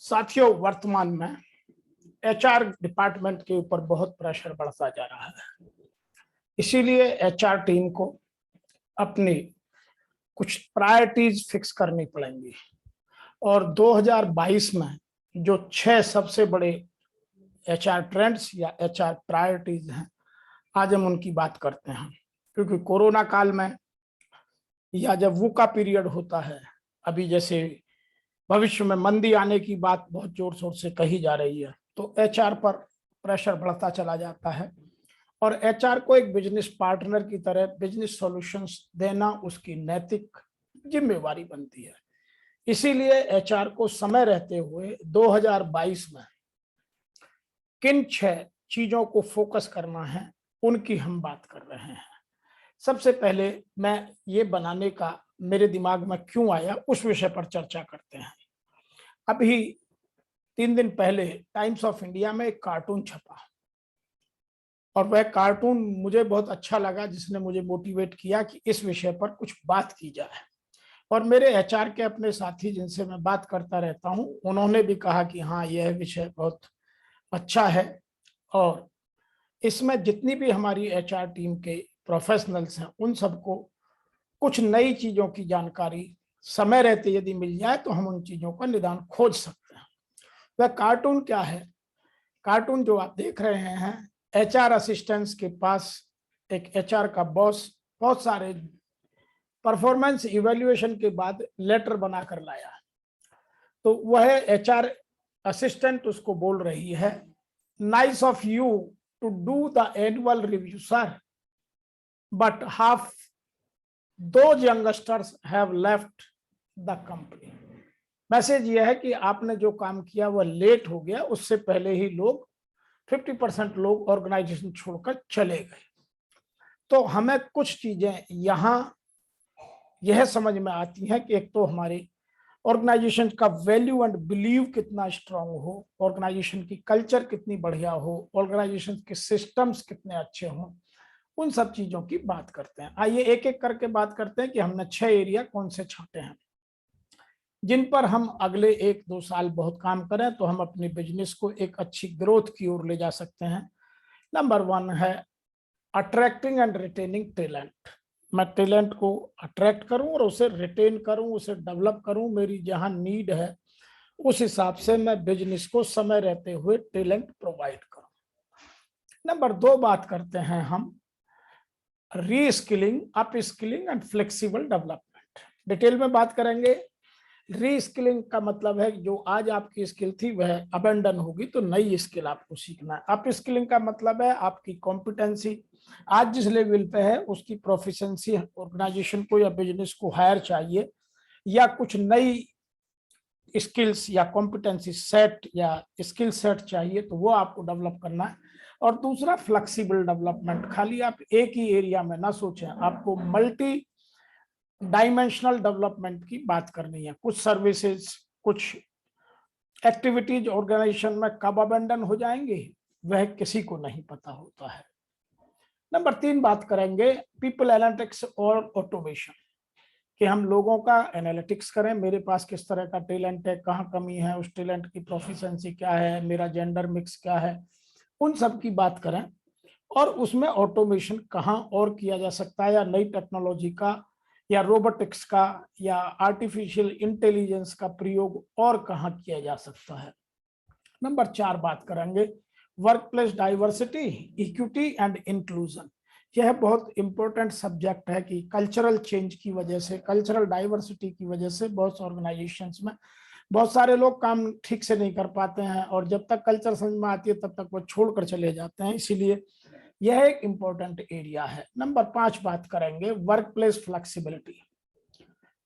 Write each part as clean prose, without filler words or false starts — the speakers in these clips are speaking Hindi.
साथियों, वर्तमान में एचआर डिपार्टमेंट के ऊपर बहुत प्रेशर बढ़ता जा रहा है। इसीलिए एचआर टीम को अपनी कुछ प्रायोरिटीज फिक्स करनी पड़ेंगी और 2022 में जो 6 सबसे बड़े एचआर ट्रेंड्स या एचआर प्रायोरिटीज हैं, आज हम उनकी बात करते हैं। क्योंकि कोरोना काल में या जब वूका पीरियड होता है, अभी जैसे भविष्य में मंदी आने की बात बहुत जोर शोर से कही जा रही है, तो एचआर पर प्रेशर बढ़ता चला जाता है और एचआर को एक बिजनेस पार्टनर की तरह बिजनेस सॉल्यूशंस देना उसकी नैतिक जिम्मेवारी बनती है। इसीलिए एचआर को समय रहते हुए 2022 में किन 6 चीजों को फोकस करना है, उनकी हम बात कर रहे हैं। सबसे पहले मैं ये बनाने का मेरे दिमाग में क्यों आया, उस विषय पर चर्चा करते हैं। अभी 3 दिन पहले टाइम्स ऑफ इंडिया में एक कार्टून छपा और वह कार्टून मुझे बहुत अच्छा लगा, जिसने मुझे मोटिवेट किया कि इस विषय पर कुछ बात की जाए। और मेरे एचआर के अपने साथी जिनसे मैं बात करता रहता हूं, उन्होंने भी कहा कि हाँ, यह विषय बहुत अच्छा है और इसमें जितनी भी हमारी एचआर टीम के प्रोफेशनल्स हैं, उन सबको कुछ नई चीजों की जानकारी समय रहते यदि मिल जाए तो हम उन चीजों का निदान खोज सकते हैं। वह कार्टून क्या है? कार्टून जो आप देख रहे हैं, एचआर असिस्टेंट्स के पास एक एचआर का बॉस बहुत सारे परफॉर्मेंस इवैल्यूएशन के बाद लेटर बनाकर लाया, तो वह एचआर असिस्टेंट उसको बोल रही है, nice of you to do the annual review sir, but half those youngsters have left the company। Message यह है कि आपने जो काम किया वह लेट हो गया, उससे पहले ही लोग 50% लोग ऑर्गेनाइजेशन छोड़कर चले गए। तो हमें कुछ चीजें यहाँ यह समझ में आती हैं कि एक तो हमारे ऑर्गेनाइजेशन का वैल्यू एंड बिलीव कितना स्ट्रांग हो, ऑर्गेनाइजेशन की कल्चर कितनी बढ़िया हो, ऑर्गेनाइजेशन के सिस्टम्स कितने अच्छे हों, उन सब चीजों की बात करते हैं। आइए एक एक करके बात करते हैं कि हमने 6 एरिया कौन से छांटे हैं जिन पर हम अगले 1-2 साल बहुत काम करें तो हम अपने बिजनेस को एक अच्छी ग्रोथ की ओर ले जा सकते हैं। नंबर 1 है अट्रैक्टिंग एंड रिटेनिंग टैलेंट। मैं टैलेंट को अट्रैक्ट करूं और उसे रिटेन करूं, उसे डेवलप करूं। मेरी जहां नीड है उस हिसाब से मैं बिजनेस को समय रहते हुए टैलेंट प्रोवाइड करूं। नंबर 2 बात करते हैं हम reskilling, up skilling and flexible development. Detail में बात करेंगे। रीस्किलिंग का मतलब है जो आज आपकी स्किल थी वह अबेंडन होगी, तो नई स्किल आपको सीखना है। अप स्किलिंग का मतलब है आपकी कॉम्पिटेंसी आज जिस लेवल पे है उसकी प्रोफिशिएंसी ऑर्गेनाइजेशन को या बिजनेस को हायर चाहिए, या कुछ नई स्किल्स या कॉम्पिटेंसी सेट या स्किल सेट चाहिए, तो वो आपको डेवलप करना है। और दूसरा फ्लेक्सिबल डेवलपमेंट, खाली आप एक ही एरिया में ना सोचें, आपको मल्टी डायमेंशनल डेवलपमेंट की बात करनी है। कुछ सर्विसेज, कुछ एक्टिविटीज ऑर्गेनाइजेशन में कब अबेंडन हो जाएंगे वह किसी को नहीं पता होता है। नंबर 3 बात करेंगे पीपल एनालिटिक्स और ऑटोमेशन, कि हम लोगों का एनालिटिक्स करें, मेरे पास किस तरह का टैलेंट है, कहाँ कमी है, उस टैलेंट की प्रोफिशिएंसी क्या है, मेरा जेंडर मिक्स क्या है, उन सब की बात करें और उसमें ऑटोमेशन कहाँ और किया जा सकता है, या नई टेक्नोलॉजी का या रोबोटिक्स का या आर्टिफिशियल इंटेलिजेंस का प्रयोग और कहाँ किया जा सकता है। नंबर 4 बात करेंगे work place diversity, equity and inclusion. यह बहुत इंपॉर्टेंट सब्जेक्ट है कि कल्चरल चेंज की वजह से, कल्चरल डाइवर्सिटी की वजह से बहुत ऑर्गेनाइजेशंस में बहुत सारे लोग काम ठीक से नहीं कर पाते हैं और जब तक कल्चर समझ में आती है तब तक वो छोड़कर चले जाते हैं। इसीलिए यह एक इंपॉर्टेंट एरिया है। नंबर 5 बात करेंगे work place flexibility.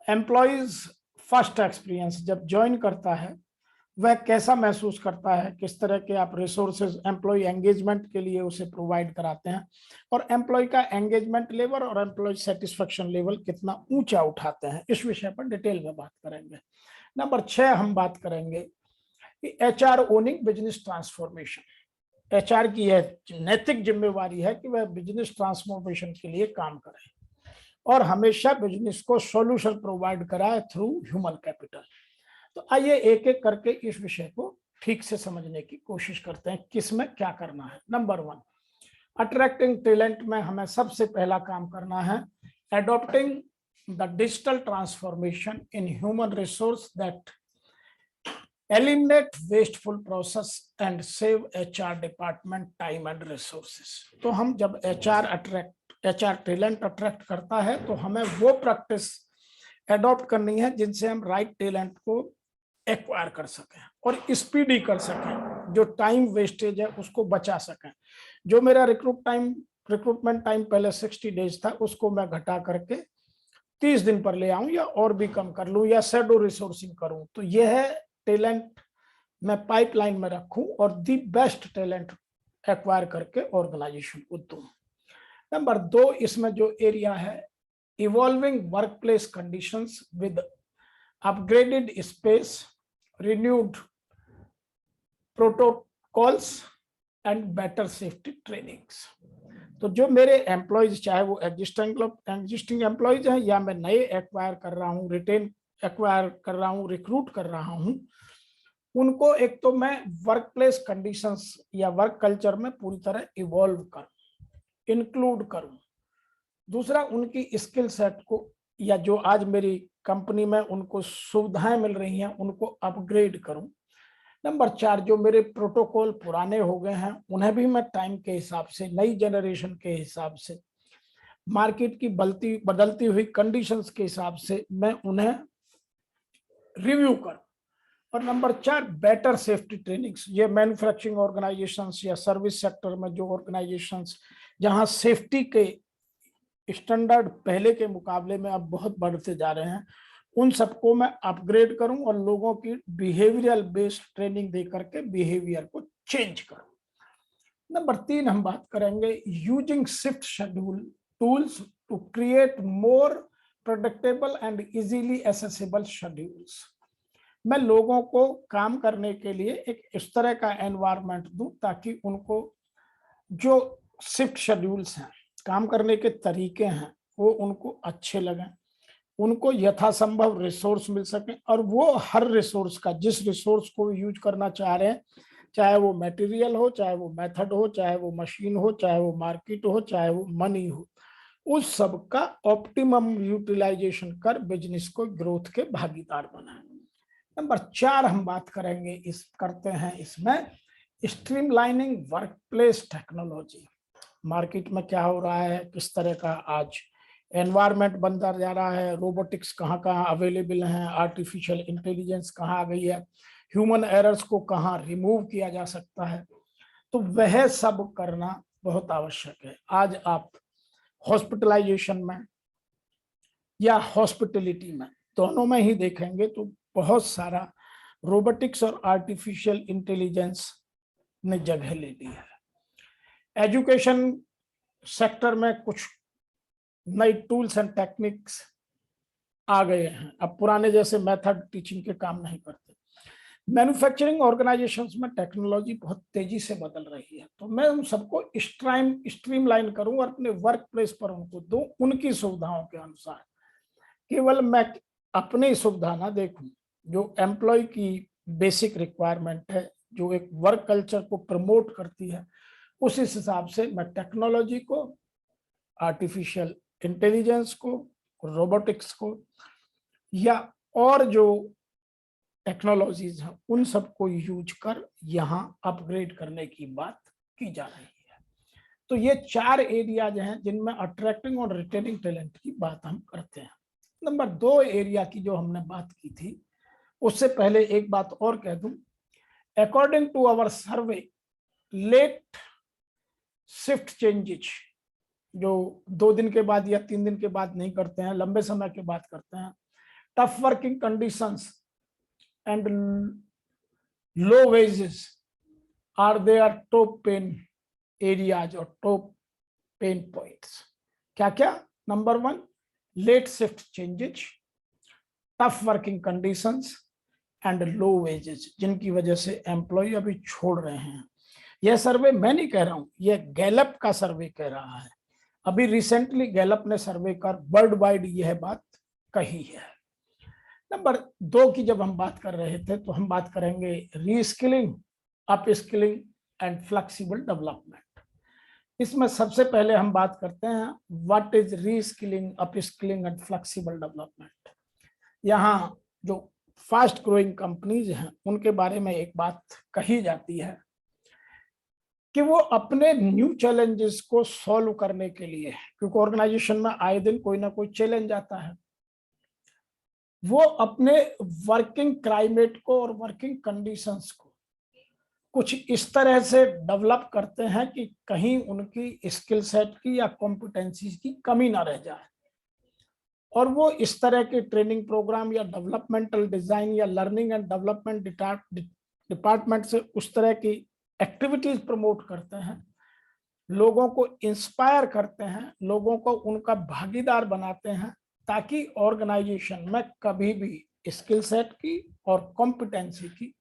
Employees first experience, जब ज्वाइन करता है वह कैसा महसूस करता है, किस तरह के आप रिसोर्सेज एम्प्लॉय एंगेजमेंट के लिए उसे प्रोवाइड कराते हैं, और एम्प्लॉय का एंगेजमेंट लेवल और एम्प्लॉय सेटिस्फेक्शन लेवल कितना ऊंचा उठाते हैं, इस विषय पर डिटेल में बात करेंगे। नंबर 6 हम बात करेंगे कि HR owning business transformation. HR की यह नैतिक जिम्मेवारी है कि वह बिजनेस ट्रांसफॉर्मेशन के लिए काम करे और हमेशा बिजनेस को सॉल्यूशन प्रोवाइड कराए थ्रू ह्यूमन कैपिटल। तो तो आइए एक एक करके इस विषय को ठीक से समझने की कोशिश करते हैं, किस में क्या करना है। नंबर 1, अट्रैक्टिंग टैलेंट में हमें सबसे पहला काम करना है adopting the digital transformation in human resource that eliminate wasteful process and save HR department time and resources. तो हम जब HR टैलेंट अट्रैक्ट करता है तो हमें वो प्रैक्टिस एडॉप्ट करनी है जिनसे हम राइट टैलेंट को एक्वायर कर सकें और स्पीडी कर सकें, जो टाइम वेस्टेज है उसको बचा सकें। जो मेरा रिक्रूटमेंट टाइम पहले 60 डेज था, उसको मैं घटा करके 30 दिन पर ले आऊं या और भी कम कर लूं या शैडो रिसोर्सिंग करूं। तो यह है टैलेंट मैं पाइपलाइन में रखूं और दी बेस्ट टैलेंट एक्वायर करके ऑर्गेनाइजेशन को दूं। नंबर 2, इसमें जो एरिया है evolving workplace conditions with upgraded space, renewed protocols and better safety trainings। तो जो मेरे एम्प्लॉयज, चाहे वो एग्जिस्टिंग एम्प्लॉयज हैं या मैं नए एक्वायर कर रहा हूँ, एक्वायर कर रहा हूँ, रिक्रूट कर रहा हूँ, उनको एक तो मैं वर्क प्लेस कंडीशंस या वर्क कल्चर में पूरी तरह इवॉल्व करूँ, इंक्लूड करूँ। दूसरा, उनकी स्किल सेट को या जो आज मेरी कंपनी में उनको सुविधाएं मिल रही हैं उनको अपग्रेड करूं। नंबर 4, जो मेरे प्रोटोकॉल पुराने हो गए हैं उन्हें भी मैं टाइम के हिसाब से, नई जनरेशन के हिसाब से, मार्केट की बदलती हुई कंडीशंस के हिसाब से मैं उन्हें रिव्यू करूं। और नंबर 4, बेटर सेफ्टी ट्रेनिंग्स। ये मैन्युफैक्चरिंग ऑर्गेनाइजेशंस या सर्विस सेक्टर में जो ऑर्गेनाइजेशंस जहां सेफ्टी के स्टैंडर्ड पहले के मुकाबले में अब बहुत बढ़ते जा रहे हैं, उन सबको मैं अपग्रेड करूं और लोगों की बिहेवियरल बेस्ड ट्रेनिंग दे करके बिहेवियर को चेंज करूं। नंबर 3, हम बात करेंगे using shift schedule tools to create more predictable and easily accessible schedules. मैं लोगों को काम करने के लिए एक इस तरह का एनवायरनमेंट दूं ताकि उनको जो शिफ्ट शेड्यूल्स हैं, काम करने के तरीके हैं, वो उनको अच्छे लगें, उनको यथासंभव रिसोर्स मिल सके और वो हर रिसोर्स का, जिस रिसोर्स को यूज करना चाह रहे हैं, चाहे वो मटेरियल हो, चाहे वो मेथड हो, चाहे वो मशीन हो, चाहे वो मार्केट हो, चाहे वो मनी हो, उस सब का ऑप्टिमम यूटिलाइजेशन कर बिजनेस को ग्रोथ के भागीदार बनाए। नंबर 4, हम बात करेंगे इसमें स्ट्रीमलाइनिंग वर्कप्लेस टेक्नोलॉजी। मार्केट में क्या हो रहा है, किस तरह का आज एनवायरनमेंट बनता जा रहा है, रोबोटिक्स कहाँ कहाँ अवेलेबल हैं, आर्टिफिशियल इंटेलिजेंस कहाँ आ गई है, ह्यूमन एरर्स को कहाँ रिमूव किया जा सकता है, तो वह सब करना बहुत आवश्यक है। आज आप हॉस्पिटलाइजेशन में या हॉस्पिटलिटी में, दोनों में ही देखेंगे तो बहुत सारा रोबोटिक्स और आर्टिफिशियल इंटेलिजेंस ने जगह ले ली है। एजुकेशन सेक्टर में कुछ नई टूल्स एंड टेक्निक्स आ गए हैं, अब पुराने जैसे मेथड टीचिंग के काम नहीं करते। मैन्युफैक्चरिंग ऑर्गेनाइजेशंस में टेक्नोलॉजी बहुत तेजी से बदल रही है, तो मैं उन सबको स्ट्रीमलाइन करूं और अपने वर्क प्लेस पर उनको दूं उनकी सुविधाओं के अनुसार। केवल मैं अपनी सुविधा ना देखूं, जो एम्प्लॉय की बेसिक रिक्वायरमेंट है, जो एक वर्क कल्चर को प्रमोट करती है, उस हिसाब से मैं टेक्नोलॉजी को, आर्टिफिशियल इंटेलिजेंस को, रोबोटिक्स को या और जो टेक्नोलॉजीज हैं उन सबको यूज कर यहाँ अपग्रेड करने की बात की जा रही है। तो ये 4 एरियाज हैं जिनमें अट्रैक्टिंग और रिटेनिंग टैलेंट की बात हम करते हैं। नंबर 2 एरिया की जो हमने बात की थी, उससे पहले एक बात और कह दूं, according to our survey, late shift changes जो 2 दिन के बाद या 3 दिन के बाद नहीं करते हैं, लंबे समय के बाद करते हैं, tough working conditions and low wages are their top pain areas और टॉप पेन पॉइंट्स। क्या क्या? Number 1, late shift changes, tough working conditions and low wages, जिनकी वजह से एम्प्लॉय अभी छोड़ रहे हैं। यह सर्वे मैं नहीं कह रहा हूं, यह गैलप का सर्वे कह रहा है। अभी रिसेंटली गैलप ने सर्वे कर वर्ल्ड वाइड यह बात कही है। नंबर 2 की जब हम बात कर रहे थे तो हम बात करेंगे reskilling, upskilling and flexible development. इसमें सबसे पहले हम बात करते हैं what is reskilling, upskilling and flexible development. यहाँ जो फास्ट ग्रोइंग कंपनीज हैं उनके बारे में एक बात कही जाती है कि वो अपने न्यू चैलेंजेस को सॉल्व करने के लिए, क्योंकि ऑर्गेनाइजेशन में आए दिन कोई ना कोई चैलेंज आता है, वो अपने वर्किंग क्लाइमेट को और वर्किंग कंडीशंस को कुछ इस तरह से डेवलप करते हैं कि कहीं उनकी स्किल सेट की या कॉम्पिटेंसीज की कमी ना रह जाए, और वो इस तरह के ट्रेनिंग प्रोग्राम या डेवलपमेंटल डिजाइन या लर्निंग एंड डेवलपमेंट डिपार्टमेंट से उस तरह की एक्टिविटीज प्रमोट करते हैं, लोगों को इंस्पायर करते हैं, लोगों को उनका भागीदार बनाते हैं, ताकि ऑर्गेनाइजेशन में कभी भी स्किल सेट की और कॉम्पिटेंसी की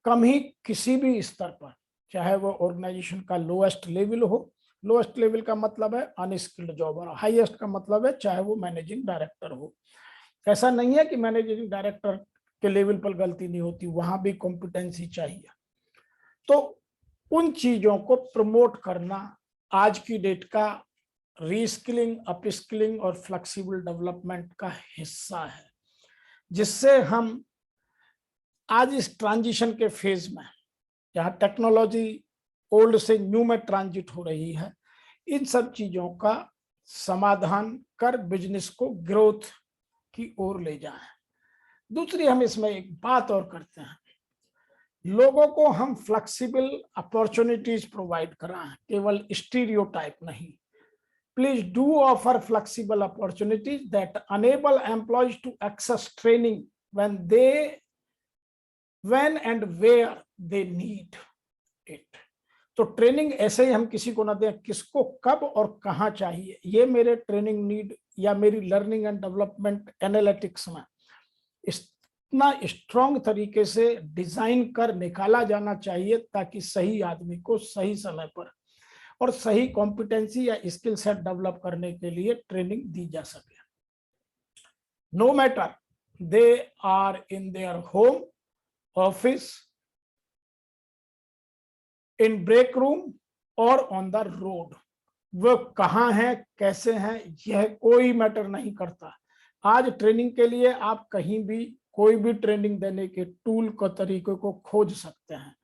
कमी किसी भी स्तर पर, चाहे वो ऑर्गेनाइजेशन का लोएस्ट लेवल हो, लोएस्ट लेवल का मतलब है अनस्किल्ड जॉबर, हाईएस्ट का मतलब है चाहे वो मैनेजिंग डायरेक्टर हो। ऐसा नहीं है कि मैनेजिंग डायरेक्टर के लेवल पर गलती नहीं होती, वहां भी कॉम्पिटेंसी चाहिए। तो उन चीजों को प्रमोट करना आज की डेट का रीस्किलिंग, अपस्किलिंग और फ्लेक्सिबल डेवलपमेंट का हिस्सा है, जिससे हम आज इस ट्रांजिशन के फेज में, जहाँ टेक्नोलॉजी ओल्ड से न्यू में ट्रांजिट हो रही है, इन सब चीजों का समाधान कर बिजनेस को ग्रोथ की ओर ले जाएं। दूसरी हम इसमें एक बात और करते हैं, लोगों को हम फ्लेक्सिबल अपॉर्चुनिटीज प्रोवाइड कराएं, केवल स्टीरियोटाइप नहीं। Please do offer flexible opportunities that enable employees to access training when and where they need it. तो ट्रेनिंग ऐसे ही हम किसी को ना दें, किसको कब और कहाँ चाहिए, ये मेरे ट्रेनिंग नीड या मेरी लर्निंग एंड डेवलपमेंट एनालिटिक्स में इतना स्ट्रॉन्ग तरीके से डिजाइन कर निकाला जाना चाहिए, ताकि सही आदमी को सही समय पर और सही कॉम्पिटेंसी या स्किल सेट डेवलप करने के लिए ट्रेनिंग दी जा सके, no matter they are in their home, office, in break room और ऑन द रोड। वो कहाँ हैं, कैसे हैं, यह कोई मैटर नहीं करता। आज ट्रेनिंग के लिए आप कहीं भी कोई भी ट्रेनिंग देने के टूल को, तरीके को खोज सकते हैं।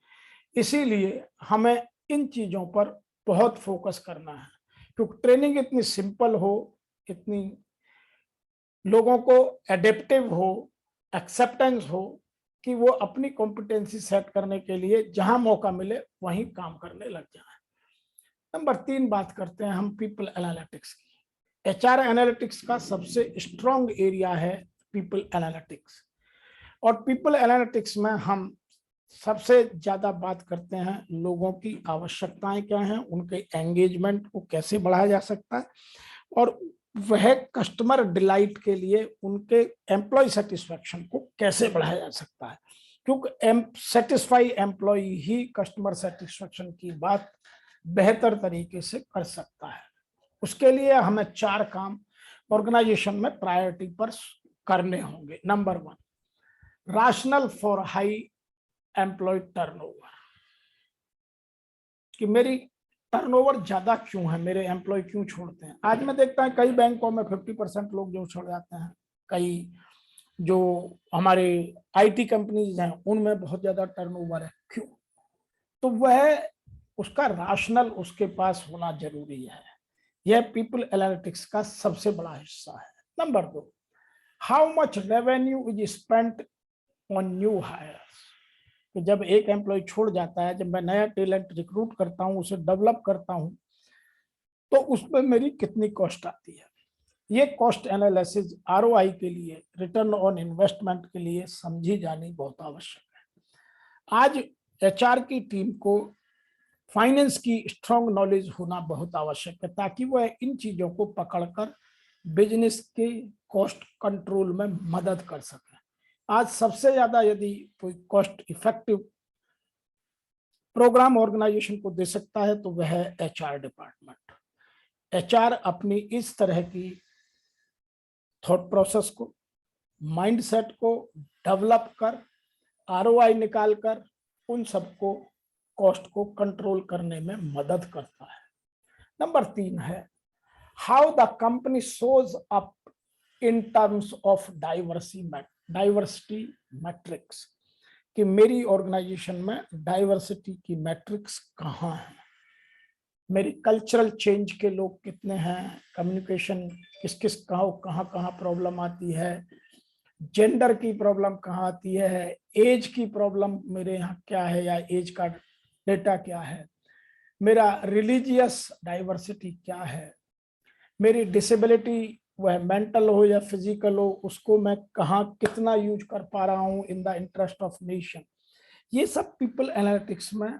इसीलिए हमें इन चीजों पर बहुत फोकस करना है, क्योंकि ट्रेनिंग इतनी सिंपल हो, इतनी लोगों को एडेप्टिव हो, एक्सेप्टेंस हो, कि वो अपनी कॉम्पिटेंसी सेट करने के लिए जहां मौका मिले वहीं काम करने लग जाए। नंबर 3 बात करते हैं हम पीपल एनालिटिक्स की। एचआर एनालिटिक्स का सबसे स्ट्रॉन्ग एरिया है पीपल एनालिटिक्स, और पीपल एनालिटिक्स में हम सबसे ज्यादा बात करते हैं लोगों की आवश्यकताएं क्या हैं, उनके एंगेजमेंट को कैसे बढ़ाया जा सकता है, और वह कस्टमर डिलाइट के लिए उनके एम्प्लॉय सेटिस्फैक्शन को कैसे बढ़ाया जा सकता है, क्योंकि सेटिस्फाई एम्प्लॉय ही कस्टमर सेटिस्फैक्शन की बात बेहतर तरीके से कर सकता है। उसके लिए हमें 4 काम ऑर्गेनाइजेशन में प्रायोरिटी पर करने होंगे। Number 1, rational for high employee turnover, कि मेरी टर्नओवर ज्यादा क्यों है, मेरे एम्प्लॉय क्यों छोड़ते हैं। आज मैं देखता हूं कई बैंकों में 50% लोग जो छोड़ जाते हैं, कई जो हमारे आईटी कंपनीज हैं उनमें बहुत ज्यादा टर्नओवर है, क्यों? तो वह उसका राशनल उसके पास होना जरूरी है। यह पीपल एनालिटिक्स का सबसे बड़ा हिस्सा है। Number 2, how much revenue is spent on new hires, कि जब एक एम्प्लॉय छोड़ जाता है, जब मैं नया टैलेंट रिक्रूट करता हूं, उसे डेवलप करता हूं, तो उसमें मेरी कितनी कॉस्ट आती है। ये कॉस्ट एनालिसिस आरओआई के लिए, रिटर्न ऑन इन्वेस्टमेंट के लिए समझी जानी बहुत आवश्यक है। आज एचआर की टीम को फाइनेंस की स्ट्रॉन्ग नॉलेज होना बहुत आवश्यक है, ताकि वह इन चीजों को पकड़कर बिजनेस के कॉस्ट कंट्रोल में मदद कर सके। आज सबसे ज्यादा यदि कोई कॉस्ट इफेक्टिव प्रोग्राम ऑर्गेनाइजेशन को दे सकता है तो वह है एचआर डिपार्टमेंट। एचआर अपनी इस तरह की थॉट प्रोसेस को, माइंडसेट को डेवलप कर, आरओआई निकाल कर उन सबको कॉस्ट को कंट्रोल करने में मदद करता है। नंबर 3 है how the company shows up in terms of diversity matrix, कि मेरी ऑर्गेनाइजेशन में डाइवर्सिटी की मैट्रिक्स कहाँ है, मेरी कल्चरल चेंज के लोग कितने हैं, कम्युनिकेशन किस किस कहाँ कहाँ प्रॉब्लम आती है, जेंडर की प्रॉब्लम कहाँ आती है, एज की प्रॉब्लम मेरे यहाँ क्या है या एज का डेटा क्या है, मेरा रिलीजियस डाइवर्सिटी क्या है, मेरी डिसेबिलिटी वह मेंटल हो या फिजिकल हो उसको मैं कहाँ कितना यूज कर पा रहा हूँ in the interest of nation. ये सब पीपल एनालिटिक्स में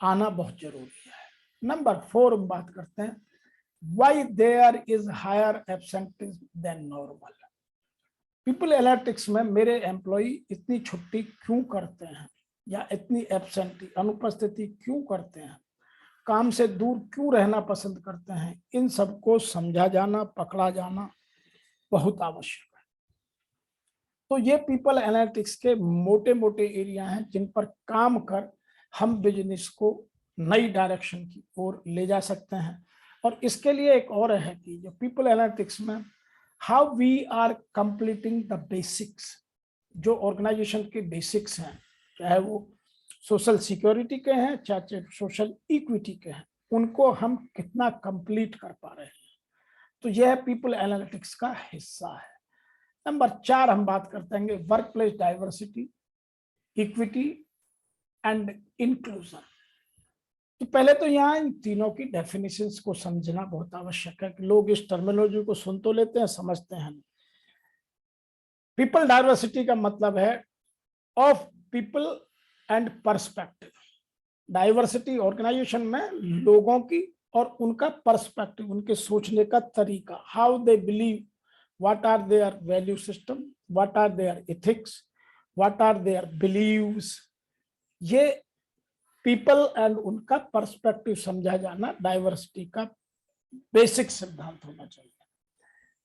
आना बहुत जरूरी है। नंबर 4 हम बात करते हैं why there is higher absenteeism than normal. People analytics में मेरे एम्प्लॉय इतनी छुट्टी क्यों करते हैं या इतनी एब्सेंटी अनुपस्थिति क्यों करते हैं, काम से दूर क्यों रहना पसंद करते हैं, इन सबको समझा जाना, पकड़ा जाना बहुत आवश्यक है। तो ये पीपल एनालिटिक्स के मोटे मोटे एरिया हैं जिन पर काम कर हम बिजनेस को नई डायरेक्शन की ओर ले जा सकते हैं। और इसके लिए एक और है कि जो पीपल एनालिटिक्स में how we are completing the basics, जो ऑर्गेनाइजेशन के बेसिक्स हैं, चाहे वो सोशल सिक्योरिटी के हैं चाहे सोशल इक्विटी के हैं, उनको हम कितना कंप्लीट कर पा रहे हैं। तो यह पीपल एनालिटिक्स का हिस्सा है। नंबर 4 हम बात करते हैं work place diversity, equity and inclusion. तो पहले तो यहाँ इन तीनों की डेफिनेशंस को समझना बहुत आवश्यक है कि लोग इस टर्मिनोलॉजी को सुन तो लेते हैं, समझते हैं। पीपल डाइवर्सिटी का मतलब है of people and perspective. Diversity organization में लोगों की और उनका पर्सपेक्टिव, उनके सोचने का तरीका, how they believe, what are their value system, what are their ethics, what are their beliefs. ये पीपल एंड उनका पर्सपेक्टिव समझा जाना डाइवर्सिटी का बेसिक सिद्धांत होना चाहिए।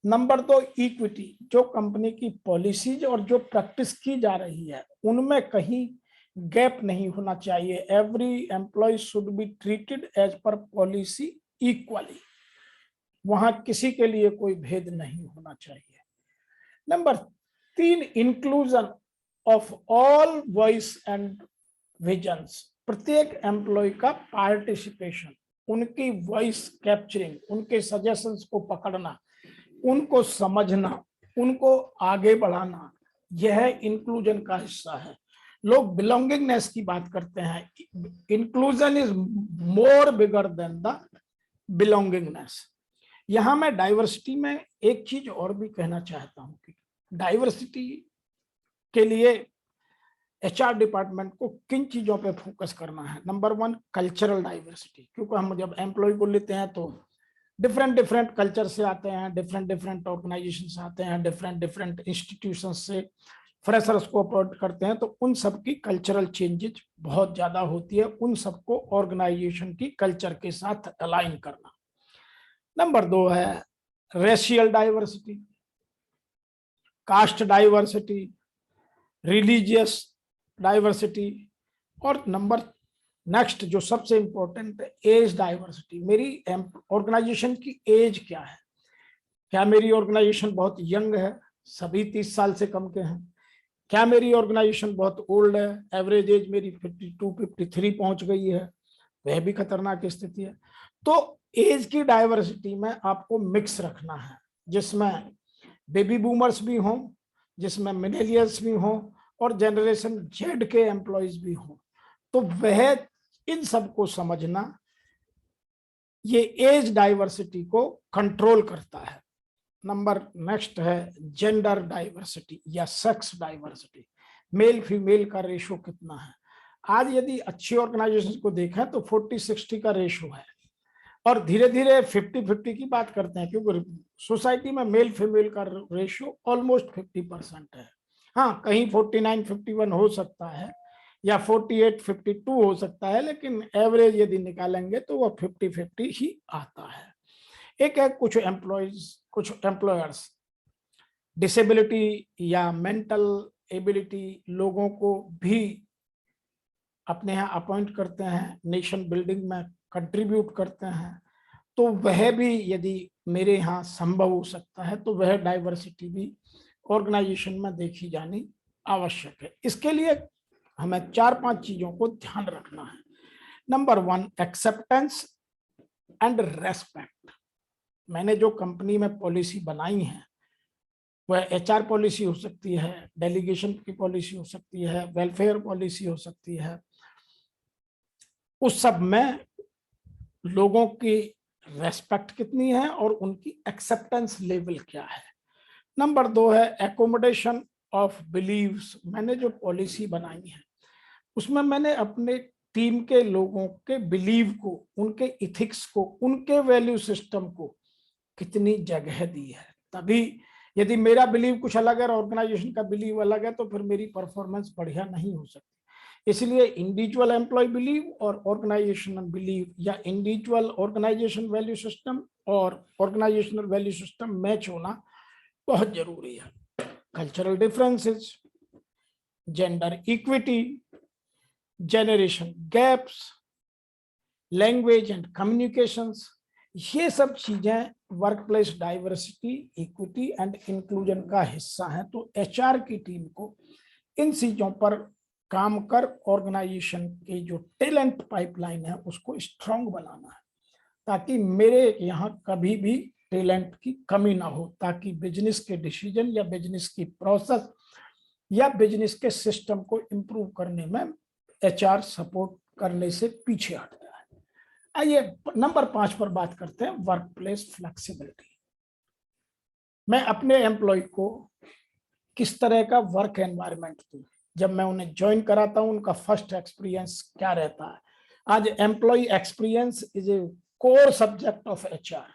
नंबर 2 इक्विटी, जो कंपनी की पॉलिसीज और जो प्रैक्टिस की जा रही है उनमें कहीं गैप नहीं होना चाहिए। Every employee should be treated as per policy equally, वहां किसी के लिए कोई भेद नहीं होना चाहिए। Number 3 inclusion of all voice and visions, प्रत्येक एम्प्लॉय का पार्टिसिपेशन, उनकी वॉइस कैप्चरिंग, उनके सजेशंस को पकड़ना, उनको समझना, उनको आगे बढ़ाना, यह इंक्लूजन का हिस्सा है। लोग बिलोंगिंगनेस की बात करते हैं, inclusion is more bigger than the belongingness. यहां मैं डाइवर्सिटी में एक चीज और भी कहना चाहता हूं कि डाइवर्सिटी के लिए एचआर डिपार्टमेंट को किन चीजों पे फोकस करना है। नंबर 1 कल्चरल डाइवर्सिटी, क्योंकि हम जब एम्प्लॉय को लेते हैं तो डिफरेंट कल्चर से आते हैं, डिफरेंट ऑर्गेनाइजेशन से आते हैं, डिफरेंट इंस्टीट्यूशन से फ्रेशर्स को अपॉइंट करते हैं, तो उन सब की कल्चरल चेंजेस बहुत ज्यादा होती है, उन सबको ऑर्गेनाइजेशन की कल्चर के साथ अलाइन करना। नंबर 2 है racial diversity, caste diversity, religious diversity, और नंबर नेक्स्ट जो सबसे इंपॉर्टेंट है एज डाइवर्सिटी। मेरी ऑर्गेनाइजेशन की एज क्या है, क्या मेरी ऑर्गेनाइजेशन बहुत यंग है, सभी 30 साल से कम के हैं, क्या मेरी ऑर्गेनाइजेशन बहुत ओल्ड है, एवरेज एज मेरी 52-53 पहुंच गई है, वह भी खतरनाक स्थिति है। तो एज की डाइवर्सिटी में आपको मिक्स रखना है, जिसमें बेबी बूमर्स भी हों, जिसमें मिलेनियल्स भी हों और जनरेशन जेड के एम्प्लॉयज भी हों। तो वह इन सबको समझना ये एज डाइवर्सिटी को कंट्रोल करता है। नंबर नेक्स्ट है जेंडर डाइवर्सिटी या सेक्स डाइवर्सिटी, मेल फीमेल का रेशो कितना है। आज यदि अच्छी ऑर्गेनाइजेशन को देखें तो 40-60 का रेशो है, और धीरे धीरे 50-50 की बात करते हैं, क्योंकि सोसाइटी में मेल फीमेल का रेशो ऑलमोस्ट 50% है। हाँ, कहीं 49-51 हो सकता है या 48-52 हो सकता है, लेकिन एवरेज यदि निकालेंगे तो वह 50-50 ही आता है। एक है कुछ एम्प्लॉयर्स डिसेबिलिटी या मेंटल एबिलिटी लोगों को भी अपने यहाँ अपॉइंट करते हैं, नेशन बिल्डिंग में कंट्रीब्यूट करते हैं, तो वह भी यदि मेरे यहाँ संभव हो सकता है तो वह डाइवर्सिटी भी ऑर्गेनाइजेशन में देखी जानी आवश्यक है। इसके लिए हमें 4-5 चीजों को ध्यान रखना है। Number 1, acceptance and respect. मैंने जो कंपनी में पॉलिसी बनाई है वह एचआर पॉलिसी हो सकती है, डेलीगेशन की पॉलिसी हो सकती है, वेलफेयर पॉलिसी हो सकती है, उस सब में लोगों की रेस्पेक्ट कितनी है और उनकी एक्सेप्टेंस लेवल क्या है। नंबर 2 है एकोमोडेशन ऑफ बिलीव्स। मैंने जो पॉलिसी बनाई है उसमें मैंने अपने टीम के लोगों के बिलीव को, उनके इथिक्स को, उनके वैल्यू सिस्टम को कितनी जगह दी है। तभी यदि मेरा बिलीव कुछ अलग है और ऑर्गेनाइजेशन का बिलीव अलग है तो फिर मेरी परफॉर्मेंस बढ़िया नहीं हो सकती। इसलिए इंडिविजुअल एम्प्लॉय बिलीव और ऑर्गेनाइजेशनल बिलीव या इंडिविजुअल ऑर्गेनाइजेशन वैल्यू सिस्टम और ऑर्गेनाइजेशनल वैल्यू सिस्टम मैच होना बहुत जरूरी है। Cultural differences, gender equity, generation gaps, language and communications, ये सब चीजें work place diversity, equity and inclusion का हिस्सा है। तो एचआर की टीम को इन चीजों पर काम कर ऑर्गेनाइजेशन के जो टैलेंट पाइपलाइन है उसको स्ट्रांग बनाना है, ताकि मेरे यहाँ कभी भी टैलेंट की कमी ना हो, ताकि बिजनेस के डिसीजन या बिजनेस की प्रोसेस या बिजनेस के सिस्टम को इम्प्रूव करने में एचआर सपोर्ट करने से पीछे हटता है। आइए नंबर 5 पर बात करते हैं, वर्क प्लेस फ्लेक्सिबिलिटी। मैं अपने एम्प्लॉय को किस तरह का वर्क एनवायरनमेंट दूं, जब मैं उन्हें ज्वाइन कराता हूं उनका फर्स्ट एक्सपीरियंस क्या रहता है। आज employee experience is a core subject of HR,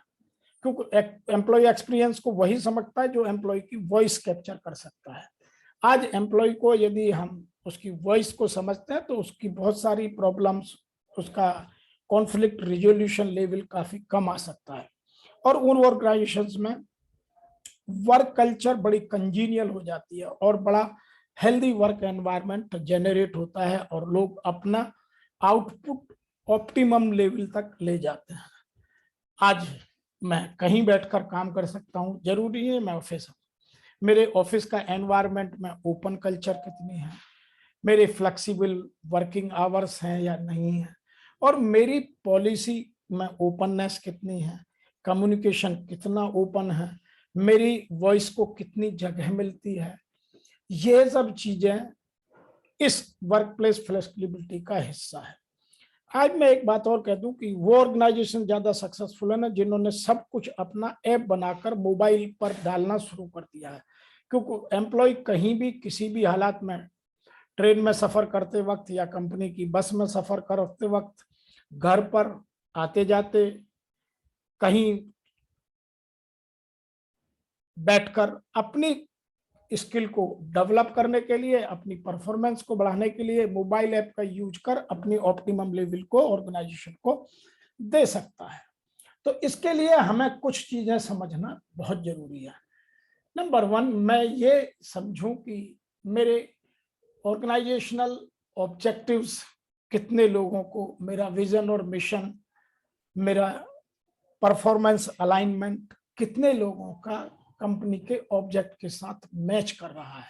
क्योंकि एम्प्लॉय एक्सपीरियंस को वही समझता है जो एम्प्लॉय की वॉइस कैप्चर कर सकता है। आज एम्प्लॉय को यदि हम उसकी वॉइस को समझते हैं तो उसकी बहुत सारी प्रॉब्लम्स, उसका कॉन्फ्लिक्ट रिजोल्यूशन लेवल काफी कम आ सकता है और उन ऑर्गेनाइजेशंस में वर्क कल्चर बड़ी कंजीनियल हो जाती है और बड़ा हेल्दी वर्क एनवायरनमेंट जनरेट होता है और लोग अपना आउटपुट ऑप्टिमम लेवल तक ले जाते हैं। आज मैं कहीं बैठकर काम कर सकता हूं, जरूरी है मैं ऑफिस हूं, मेरे ऑफिस का एनवायरनमेंट में ओपन कल्चर कितनी है, मेरे फ्लेक्सिबल वर्किंग आवर्स हैं या नहीं है, और मेरी पॉलिसी में ओपननेस कितनी है, कम्युनिकेशन कितना ओपन है, मेरी वॉइस को कितनी जगह मिलती है। ये सब चीजें इस वर्क प्लेस फ्लेक्सिबिलिटी का हिस्सा है। आज मैं एक बात और कह दूं कि वो ऑर्गेनाइजेशन ज्यादा सक्सेसफुल है ना जिन्होंने सब कुछ अपना ऐप बनाकर मोबाइल पर डालना शुरू कर दिया है, क्योंकि एम्प्लॉय कहीं भी किसी भी हालात में, ट्रेन में सफर करते वक्त या कंपनी की बस में सफर करते वक्त, घर पर आते जाते, कहीं बैठकर अपनी स्किल को डेवलप करने के लिए, अपनी परफॉर्मेंस को बढ़ाने के लिए मोबाइल ऐप का यूज कर अपनी ऑप्टिमम लेवल को ऑर्गेनाइजेशन को दे सकता है। तो इसके लिए हमें कुछ चीजें समझना बहुत जरूरी है। नंबर 1, मैं ये समझूं कि मेरे ऑर्गेनाइजेशनल ऑब्जेक्टिव्स कितने लोगों को, मेरा विजन और मिशन, मेरा परफॉर्मेंस अलाइनमेंट कितने लोगों का कंपनी के ऑब्जेक्ट के साथ मैच कर रहा है।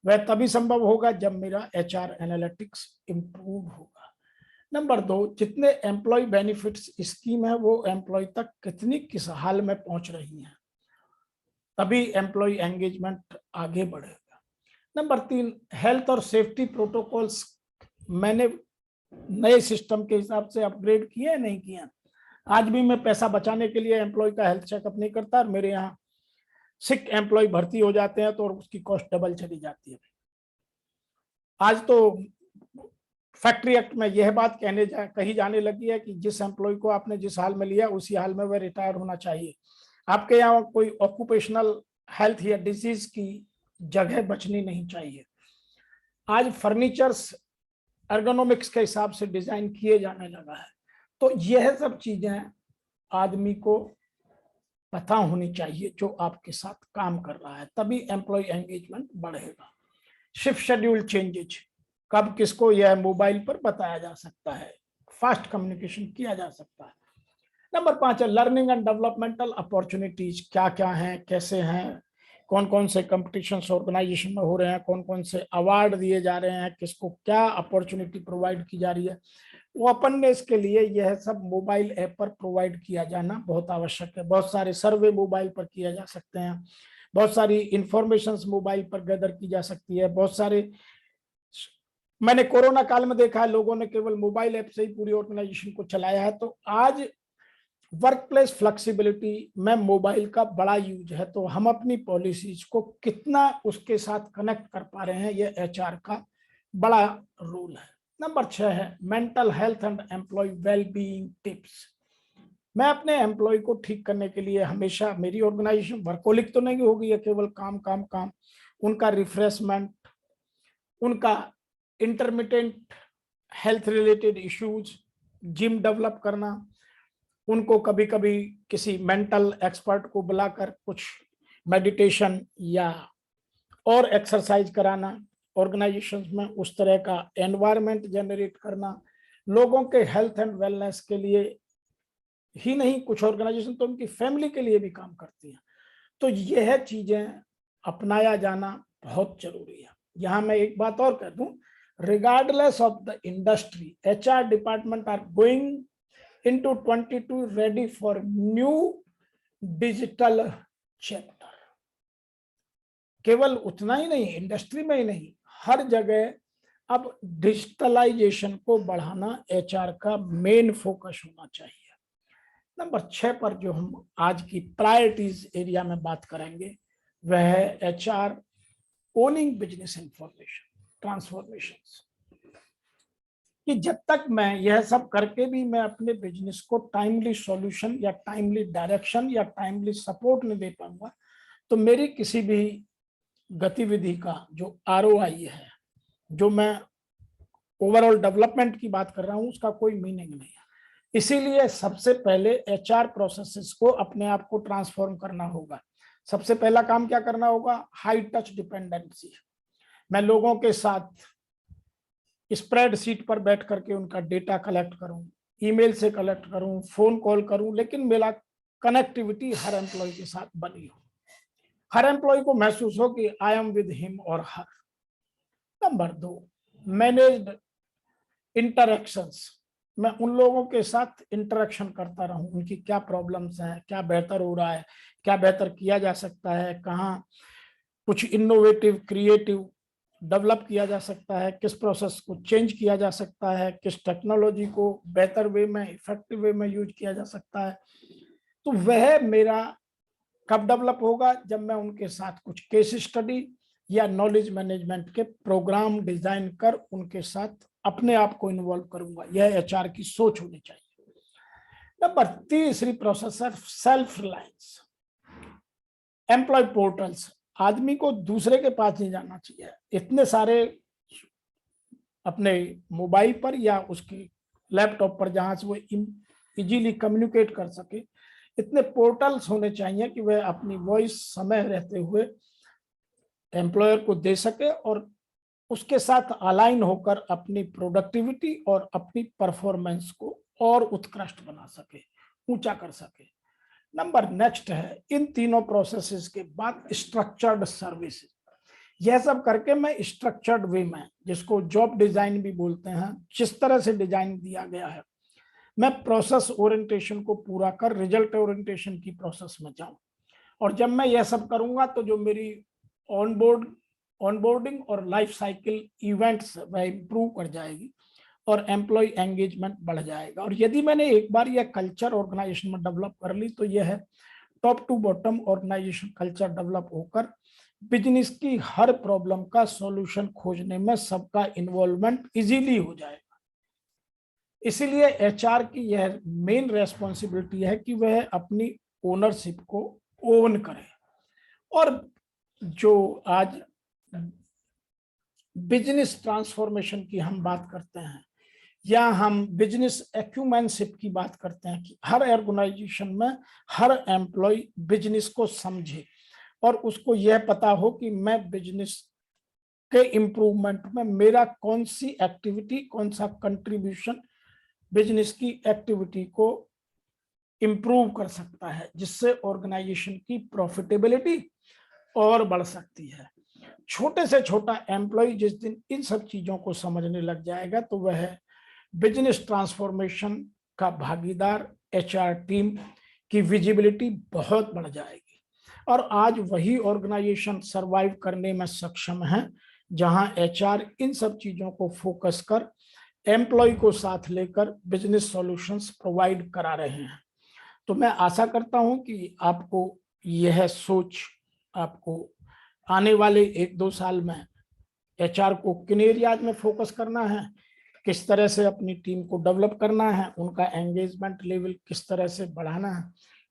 वह तभी संभव होगा जब मेरा एचआर एनालिटिक्स इंप्रूव होगा। नंबर 2, जितने एम्प्लॉय बेनिफिट्स स्कीम है वो एम्प्लॉय तक कितनी किस हाल में पहुंच रही है, तभी एम्प्लॉय एंगेजमेंट आगे बढ़ेगा। नंबर 3, हेल्थ और सेफ्टी प्रोटोकॉल्स मैंने नए सिस्टम के हिसाब से अपग्रेड किए नहीं किए। आज भी मैं पैसा बचाने के लिए एम्प्लॉय का हेल्थ चेकअप नहीं करता और मेरे यहाँ सिक एम्प्लॉय भर्ती हो जाते हैं तो उसकी कॉस्ट डबल चली जाती है। आज तो फैक्ट्री एक्ट में यह बात कही जाने लगी है कि जिस एम्प्लॉय को आपने जिस हाल में लिया उसी हाल में वह रिटायर होना चाहिए। आपके यहाँ कोई ऑक्यूपेशनल हेल्थ या डिजीज की जगह बचनी नहीं चाहिए। आज फर्नीचर्स एर्गोनॉमिक्स के हिसाब से डिजाइन किए जाने लगा है। तो यह सब चीजें आदमी को पता होनी चाहिए जो आपके साथ काम कर रहा है, तभी एम्प्लॉय एंगेजमेंट बढ़ेगा। शिफ्ट शेड्यूल चेंजेज, कब किसको यह मोबाइल पर बताया जा सकता है, फास्ट कम्युनिकेशन किया जा सकता है। नंबर 5 है लर्निंग एंड डेवलपमेंटल अपॉर्चुनिटीज, क्या क्या हैं, कैसे हैं, कौन कौन से कंपटीशंस ऑर्गेनाइजेशन में हो रहे हैं, कौन कौन से अवार्ड दिए जा रहे हैं, किसको क्या अपॉर्चुनिटी प्रोवाइड की जा रही है। ओपननेस के लिए यह सब मोबाइल ऐप पर प्रोवाइड किया जाना बहुत आवश्यक है। बहुत सारे सर्वे मोबाइल पर किया जा सकते हैं, बहुत सारी इंफॉर्मेशन मोबाइल पर गैदर की जा सकती है। बहुत सारे, मैंने कोरोना काल में देखा है लोगों ने केवल मोबाइल ऐप से ही पूरी ऑर्गेनाइजेशन को चलाया है। तो आज वर्क प्लेस फ्लेक्सिबिलिटी में मोबाइल का बड़ा यूज है, तो हम अपनी पॉलिसीज को कितना उसके साथ कनेक्ट कर पा रहे हैं, ये एचआर का बड़ा रोल है। नंबर 6 है mental health and employee wellbeing tips. मैं अपने एम्प्लॉय को ठीक करने के लिए हमेशा, मेरी ऑर्गेनाइजेशन वर्कोलिक तो नहीं होगी, ये केवल काम काम काम, उनका रिफ्रेशमेंट, उनका intermittent health related issues, gym develop करना, उनको कभी कभी किसी मेंटल एक्सपर्ट को बुलाकर कुछ मेडिटेशन या और एक्सरसाइज कराना, ऑर्गेनाइजेशंस में उस तरह का एनवायरनमेंट जनरेट करना, लोगों के हेल्थ एंड वेलनेस के लिए ही नहीं, कुछ ऑर्गेनाइजेशन तो उनकी फैमिली के लिए भी काम करती हैं। तो यह चीजें अपनाया जाना बहुत जरूरी है। यहां मैं एक बात और कह दूं, regardless of the industry, HR department are going into 22 ready for new digital chapter। केवल उतना ही नहीं, इंडस्ट्री में ही नहीं, हर जगह अब डिजिटलाइजेशन को बढ़ाना एचआर का मेन फोकस होना चाहिए। नंबर 6 पर जो हम आज की प्रायोरिटीज एरिया में बात करेंगे वह है HR owning business information transformation. कि जब तक मैं यह सब करके भी मैं अपने बिजनेस को टाइमली सॉल्यूशन या टाइमली डायरेक्शन या टाइमली सपोर्ट नहीं दे पाऊंगा, तो मेरी किसी भी गतिविधि का जो आरओआई है, जो मैं ओवरऑल डेवलपमेंट की बात कर रहा हूं, उसका कोई मीनिंग नहीं है। इसीलिए सबसे पहले एचआर प्रोसेसेस को अपने आप को ट्रांसफॉर्म करना होगा। सबसे पहला काम क्या करना होगा, हाई टच डिपेंडेंसी। मैं लोगों के साथ स्प्रेडशीट पर बैठ करके उनका डेटा कलेक्ट करूं, ईमेल से कलेक्ट करूं, फोन कॉल करूं, लेकिन मेरा कनेक्टिविटी हर एम्प्लॉय के साथ बनी हो, हर एम्प्लॉय को महसूस हो कि आई एम विद हिम और हर। Number 2, managed interactions. मैं उन लोगों के साथ इंटरेक्शन करता रहूं, उनकी क्या प्रॉब्लम्स हैं, क्या बेहतर हो रहा है, क्या बेहतर किया जा सकता है, कहाँ कुछ इनोवेटिव क्रिएटिव डेवलप किया जा सकता है, किस प्रोसेस को चेंज किया जा सकता है, किस टेक्नोलॉजी को बेहतर वे में, इफेक्टिव वे में यूज किया जा सकता है। तो वह मेरा कब डेवलप होगा, जब मैं उनके साथ कुछ केस स्टडी या नॉलेज मैनेजमेंट के प्रोग्राम डिजाइन कर उनके साथ अपने आप को इन्वॉल्व करूंगा। यह एचआर की सोच होनी चाहिए। नंबर 3 प्रोसेस है सेल्फ रिलायंस। एम्प्लॉय पोर्टल्स, आदमी को दूसरे के पास नहीं जाना चाहिए, इतने सारे अपने मोबाइल पर या उसकी लैपटॉप पर जहां से वो इजीली कम्युनिकेट कर सके, इतने पोर्टल्स होने चाहिए कि वह अपनी वॉइस समय रहते हुए एम्प्लॉयर को दे सके और उसके साथ अलाइन होकर अपनी प्रोडक्टिविटी और अपनी परफॉर्मेंस को और उत्कृष्ट बना सके, ऊंचा कर सके। नंबर नेक्स्ट है, इन तीनों प्रोसेसेस के बाद स्ट्रक्चर्ड सर्विसेज। यह सब करके मैं स्ट्रक्चर्ड वे में, जिसको जॉब डिजाइन भी बोलते हैं, जिस तरह से डिजाइन दिया गया है, मैं प्रोसेस ओरिएंटेशन को पूरा कर रिजल्ट ओरिएंटेशन की प्रोसेस में जाऊं। और जब मैं यह सब करूंगा तो जो मेरी ऑनबोर्डिंग और लाइफ साइकिल इवेंट्स वह इंप्रूव कर जाएगी और एम्प्लॉय एंगेजमेंट बढ़ जाएगा। और यदि मैंने एक बार यह कल्चर ऑर्गेनाइजेशन में डेवलप कर ली, तो यह है top to bottom organization culture develop होकर बिजनेस की हर प्रॉब्लम का सॉल्यूशन खोजने में सबका इन्वॉल्वमेंट इजीली हो जाएगा। इसीलिए एचआर की यह मेन रेस्पॉन्सिबिलिटी है कि वह अपनी ओनरशिप को ओन करे। और जो आज बिजनेस ट्रांसफॉर्मेशन की हम बात करते हैं, या हम बिजनेस एक्यूमेनशिप की बात करते हैं कि हर ऑर्गेनाइजेशन में हर एम्प्लॉय बिजनेस को समझे और उसको यह पता हो कि मैं बिजनेस के इम्प्रूवमेंट में मेरा कौन सी एक्टिविटी, कौन सा कंट्रीब्यूशन बिजनेस की एक्टिविटी को इम्प्रूव कर सकता है, जिससे ऑर्गेनाइजेशन की प्रॉफिटेबिलिटी और बढ़ सकती है। छोटे से छोटा एम्प्लॉय जिस दिन इन सब चीजों को समझने लग जाएगा तो वह बिजनेस ट्रांसफॉर्मेशन का भागीदार एचआर टीम की विजिबिलिटी बहुत बढ़ जाएगी। और आज वही ऑर्गेनाइजेशन सरवाइव करने में सक्षम है जहां एचआर इन सब चीजों को फोकस कर एम्प्लॉय को साथ लेकर बिजनेस सॉल्यूशंस प्रोवाइड करा रहे हैं। तो मैं आशा करता हूं कि आपको यह सोच, आपको आने वाले 1-2 साल में एचआर को किन एरियाज में फोकस करना है, किस तरह से अपनी टीम को डेवलप करना है, उनका एंगेजमेंट लेवल किस तरह से बढ़ाना है,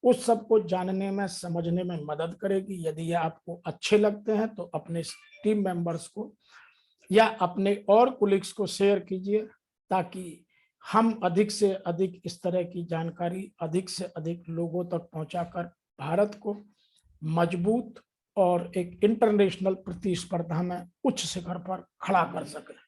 उस सब को जानने में, समझने में मदद करेगी। यदि ये आपको अच्छे लगते हैं तो अपने टीम मेंबर्स को या अपने और कोलिग्स को शेयर कीजिए, ताकि हम अधिक से अधिक इस तरह की जानकारी अधिक से अधिक लोगों तक पहुंचाकर भारत को मजबूत और एक इंटरनेशनल प्रतिस्पर्धा में उच्च शिखर पर खड़ा कर सके।